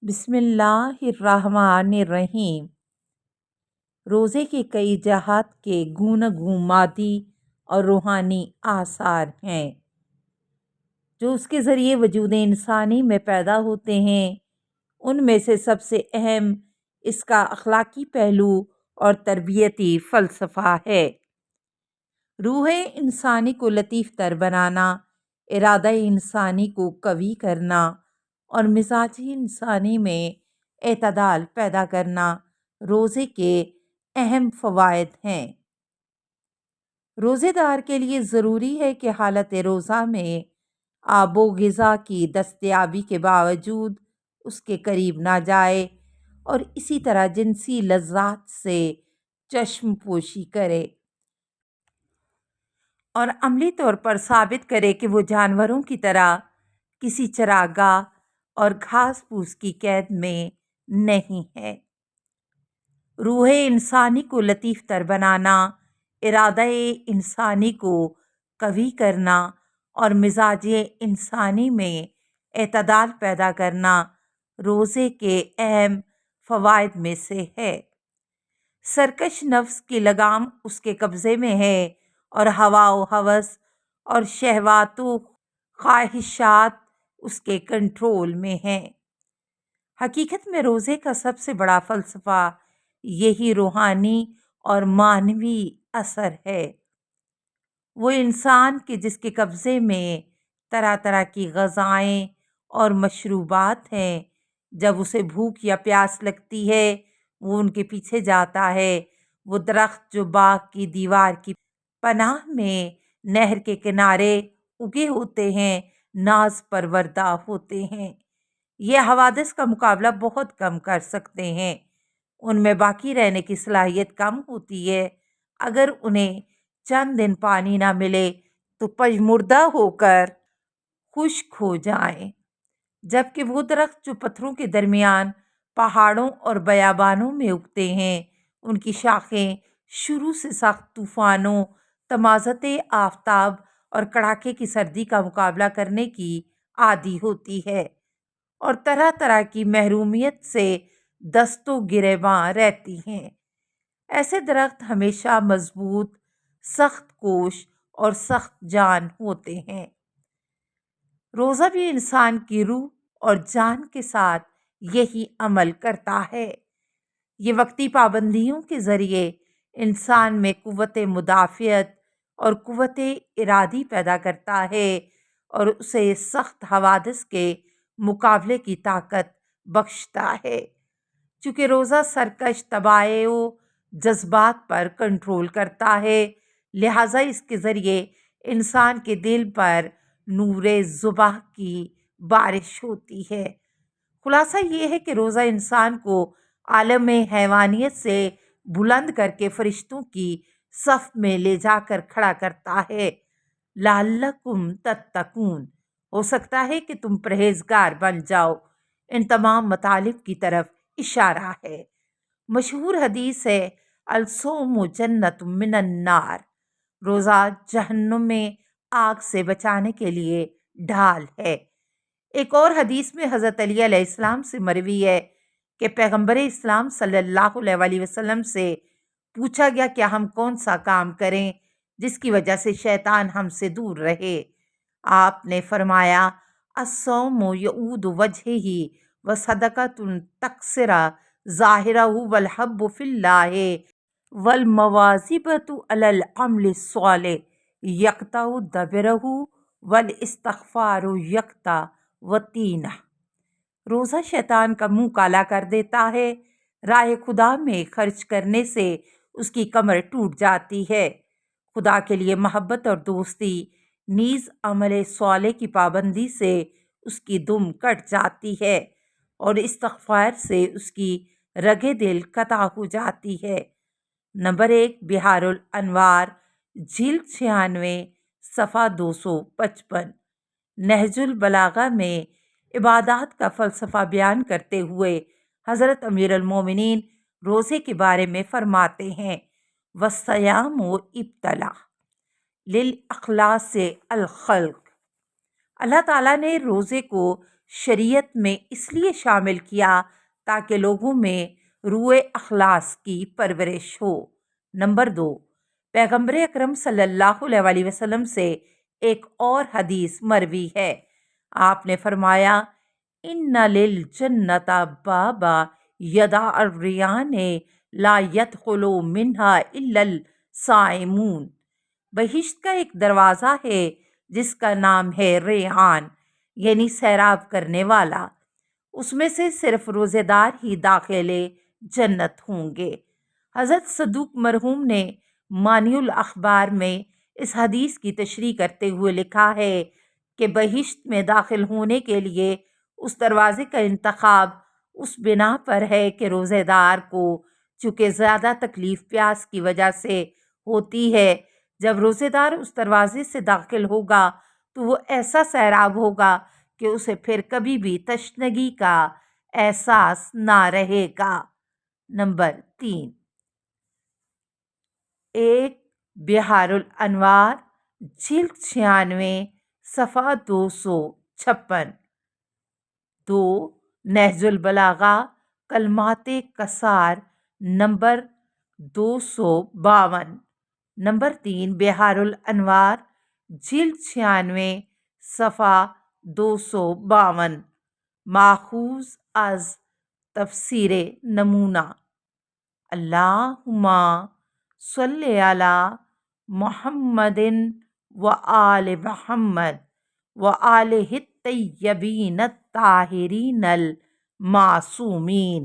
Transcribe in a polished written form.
بسم اللہ الرحمن الرحیم۔ روزے کے کئی جہات کے گوناگوں مادی اور روحانی آثار ہیں جو اس کے ذریعے وجود انسانی میں پیدا ہوتے ہیں۔ ان میں سے سب سے اہم اس کا اخلاقی پہلو اور تربیتی فلسفہ ہے۔ روح انسانی کو لطیف تر بنانا، ارادہ انسانی کو قوی کرنا اور مزاج انسانی میں اعتدال پیدا کرنا روزے کے اہم فوائد ہیں۔ روزے دار کے لیے ضروری ہے کہ حالت روزہ میں آب و غذا کی دستیابی کے باوجود اس کے قریب نہ جائے اور اسی طرح جنسی لذات سے چشم پوشی کرے اور عملی طور پر ثابت کرے کہ وہ جانوروں کی طرح کسی چراگاہ اور گھاس پھوس کی قید میں نہیں ہے۔ روح انسانی کو لطیف تر بنانا، ارادہ انسانی کو قوی کرنا اور مزاج انسانی میں اعتدال پیدا کرنا روزے کے اہم فوائد میں سے ہے۔ سرکش نفس کی لگام اس کے قبضے میں ہے اور ہوا و ہوس اور شہوات و خواہشات اس کے کنٹرول میں ہیں۔ حقیقت میں روزے کا سب سے بڑا فلسفہ یہی روحانی اور معنوی اثر ہے۔ وہ انسان کے جس کے قبضے میں طرح طرح کی غذائیں اور مشروبات ہیں، جب اسے بھوک یا پیاس لگتی ہے وہ ان کے پیچھے جاتا ہے۔ وہ درخت جو باغ کی دیوار کی پناہ میں نہر کے کنارے اگے ہوتے ہیں، ناز پروردہ ہوتے ہیں، یہ حوادث کا مقابلہ بہت کم کر سکتے ہیں۔ ان میں باقی رہنے کی صلاحیت کم ہوتی ہے۔ اگر انہیں چند دن پانی نہ ملے تو پژمردہ ہو کر خشک ہو جائیں، جبکہ وہ درخت جو پتھروں کے درمیان پہاڑوں اور بیابانوں میں اگتے ہیں، ان کی شاخیں شروع سے سخت طوفانوں، تمازت آفتاب اور کڑاکے کی سردی کا مقابلہ کرنے کی عادی ہوتی ہے اور طرح طرح کی محرومیت سے دست و گریباں رہتی ہیں۔ ایسے درخت ہمیشہ مضبوط، سخت کوش اور سخت جان ہوتے ہیں۔ روزہ بھی انسان کی روح اور جان کے ساتھ یہی عمل کرتا ہے۔ یہ وقتی پابندیوں کے ذریعے انسان میں قوت مدافعت اور قوت ارادی پیدا کرتا ہے اور اسے سخت حوادث کے مقابلے کی طاقت بخشتا ہے۔ چونکہ روزہ سرکش طبائع و جذبات پر کنٹرول کرتا ہے، لہٰذا اس کے ذریعے انسان کے دل پر نور صبح کی بارش ہوتی ہے۔ خلاصہ یہ ہے کہ روزہ انسان کو عالم حیوانیت سے بلند کر کے فرشتوں کی صف میں لے جا کر کھڑا کرتا ہے۔ لعلکم تتقون، ہو سکتا ہے کہ تم پرہیزگار بن جاؤ۔ ان تمام مطالب کی طرف اشارہ ہے۔ مشہور حدیث ہے، الصوم جنۃ من النار، روزہ جہنم میں آگ سے بچانے کے لیے ڈھال ہے۔ ایک اور حدیث میں حضرت علی علیہ السلام سے مروی ہے کہ پیغمبر اسلام صلی اللہ علیہ وآلہ وسلم سے پوچھا گیا کہ ہم کون سا کام کریں جس کی وجہ سے شیطان ہم سے دور رہے؟ آپ نے فرمایا، الصوم یعود وجہہ وصدقۃ تکسر ظاہرہ والحب فی اللہ والمواظبۃ علی العمل الصالح یقطع دبرہ والاستغفار یقطع وطینہ۔ روزہ شیطان کا منہ کالا کر دیتا ہے، راہ خدا میں خرچ کرنے سے اس کی کمر ٹوٹ جاتی ہے۔ خدا کے لیے محبت اور دوستی نیز عمل صالح کی پابندی سے اس کی دم کٹ جاتی ہے اور استغفار سے اس کی رگ دل قطع ہو جاتی ہے۔ نمبر 1، بحار الانوار، جلد 96، صفحہ 255۔ نہج البلاغہ میں عبادات کا فلسفہ بیان کرتے ہوئے حضرت امیر المومنین روزے کے بارے میں فرماتے ہیں، والصیام ابتلاء للاخلاص الخلق۔ اللہ تعالیٰ نے روزے کو شریعت میں اس لیے شامل کیا تاکہ لوگوں میں روح اخلاص کی پرورش ہو۔ نمبر 2، پیغمبر اکرم صلی اللہ علیہ وسلم سے ایک اور حدیث مروی ہے۔ آپ نے فرمایا، ان للجنۃ بابا یدع الریان لا يدخل منہا الا الصائمون۔ بہشت کا ایک دروازہ ہے جس کا نام ہے ریحان، یعنی سیراب کرنے والا، اس میں سے صرف روزے دار ہی داخل جنت ہوں گے۔ حضرت صدوق مرحوم نے مانی الاخبار میں اس حدیث کی تشریح کرتے ہوئے لکھا ہے کہ بہشت میں داخل ہونے کے لیے اس دروازے کا انتخاب اس بنا پر ہے کہ روزے دار کو چونکہ زیادہ تکلیف پیاس کی وجہ سے ہوتی ہے، جب روزے دار اس دروازے سے داخل ہوگا تو وہ ایسا سیراب ہوگا کہ اسے پھر کبھی بھی تشنگی کا احساس نہ رہے گا۔ نمبر 3، ایک بحار الانوار، جلد 96، صفحہ 256۔ 2، نہج البلاغہ، کلمات کسار، نمبر 252۔ نمبر 3، بحار الانوار، جلد 96، صفحہ 252، ماخوذ از تفسیر نمونہ۔ اللہم صلی علی محمد و آل محمد و آلہ الطیبین الطاہرین المعصومین۔